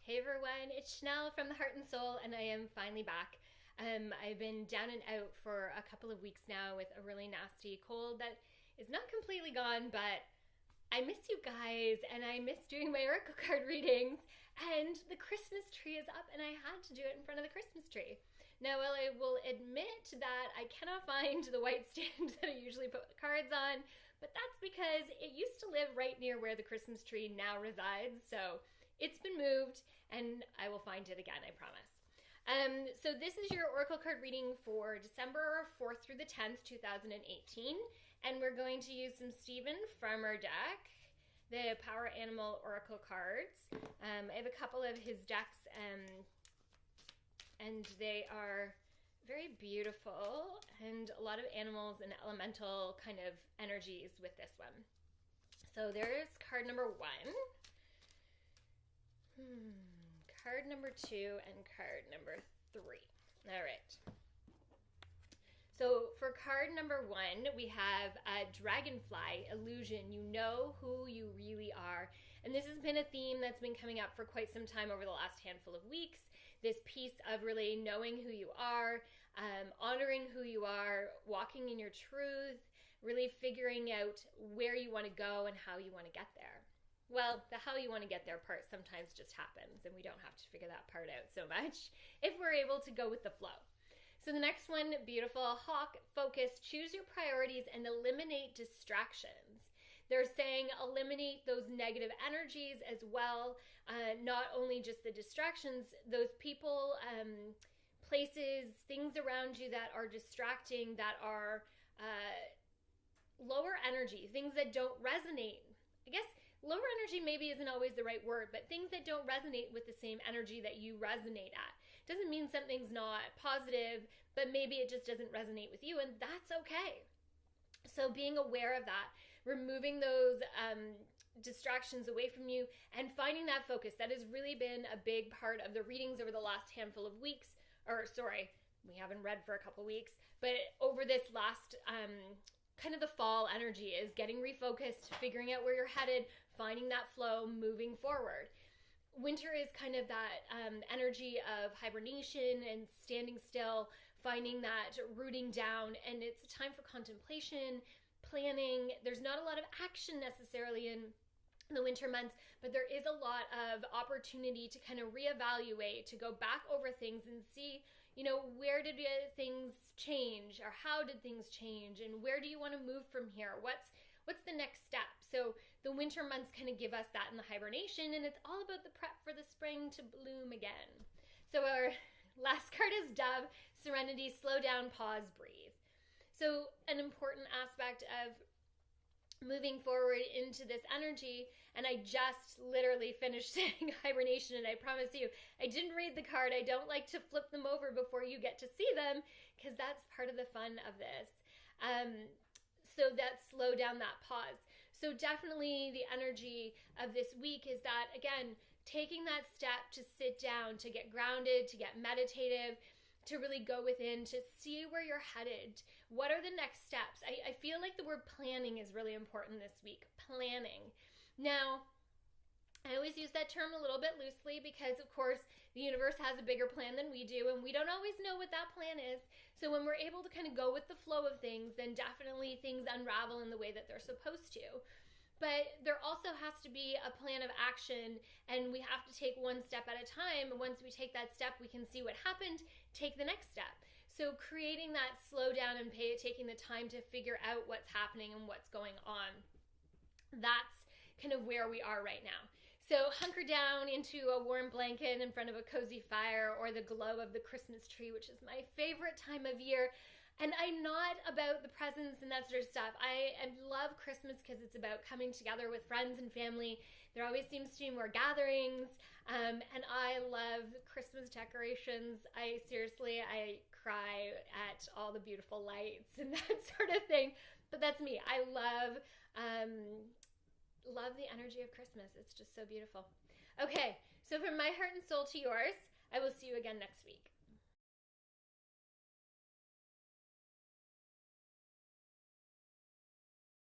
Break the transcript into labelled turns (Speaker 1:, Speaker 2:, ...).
Speaker 1: Hey everyone, it's Shanel from the Heart and Soul, and I am finally back. I've been down and out for a couple of weeks now with a really nasty cold that is not completely gone, but I miss you guys and I miss doing my oracle card readings. And the Christmas tree is up, and I had to do it in front of the Christmas tree. Now, while I will admit that I cannot find the white stand that I usually put the cards on, but that's because it used to live right near where the Christmas tree now resides, so it's been moved, and I will find it again, I promise. So this is your oracle card reading for December 4th through the 10th, 2018, and we're going to use some Stephen from our deck, the Power Animal Oracle cards. I have a couple of his decks, and they are very beautiful, and a lot of animals and elemental kind of energies with this one. So there's card number 1. Card number 2 and card number 3. All right. So for card number 1, we have a dragonfly illusion. You know who you really are. And this has been a theme that's been coming up for quite some time over the last handful of weeks. This piece of really knowing who you are, honoring who you are, walking in your truth, really figuring out where you want to go and how you want to get there. Well, the how you want to get there part sometimes just happens, and we don't have to figure that part out so much if we're able to go with the flow. So the next one, beautiful, hawk, focus, choose your priorities and eliminate distractions. They're saying eliminate those negative energies as well, not only just the distractions, those people, places, things around you that are distracting, that are lower energy, things that don't resonate. I guess lower energy maybe isn't always the right word, but things that don't resonate with the same energy that you resonate at. Doesn't mean something's not positive, but maybe it just doesn't resonate with you, and that's okay. So being aware of that, removing those distractions away from you, and finding that focus. That has really been a big part of the readings over the last handful of weeks, we haven't read for a couple weeks, but over this last kind of the fall energy is getting refocused, figuring out where you're headed, finding that flow, moving forward. Winter is kind of that energy of hibernation and standing still, finding that rooting down, and it's a time for contemplation, planning. There's not a lot of action necessarily in the winter months, but there is a lot of opportunity to kind of reevaluate, to go back over things and see, where did things change, or how did things change, and where do you want to move from here? What's the next step? So the winter months kind of give us that in the hibernation, and it's all about the prep for the spring to bloom again. So our last card is Dove, Serenity, slow down, pause, breathe. So an important aspect of moving forward into this energy, and I just literally finished saying hibernation, and I promise you, I didn't read the card. I don't like to flip them over before you get to see them, because that's part of the fun of this. So that slow down, that pause. So definitely the energy of this week is that, again, taking that step to sit down, to get grounded, to get meditative, to really go within, to see where you're headed. What are the next steps? I feel like the word planning is really important this week. Planning. Now, I always use that term a little bit loosely because, of course, the universe has a bigger plan than we do, and we don't always know what that plan is. So when we're able to kind of go with the flow of things, then definitely things unravel in the way that they're supposed to. But there also has to be a plan of action, and we have to take one step at a time. And once we take that step, we can see what happened, take the next step. So creating that slow down and taking the time to figure out what's happening and what's going on. That's kind of where we are right now. So hunker down into a warm blanket in front of a cozy fire, or the glow of the Christmas tree, which is my favorite time of year. And I'm not about the presents and that sort of stuff. I love Christmas because it's about coming together with friends and family. There always seems to be more gatherings, and I love Christmas decorations. I cry at all the beautiful lights and that sort of thing. But that's me. I love the energy of Christmas. It's just so beautiful. Okay, so from my heart and soul to yours, I will see you again next week.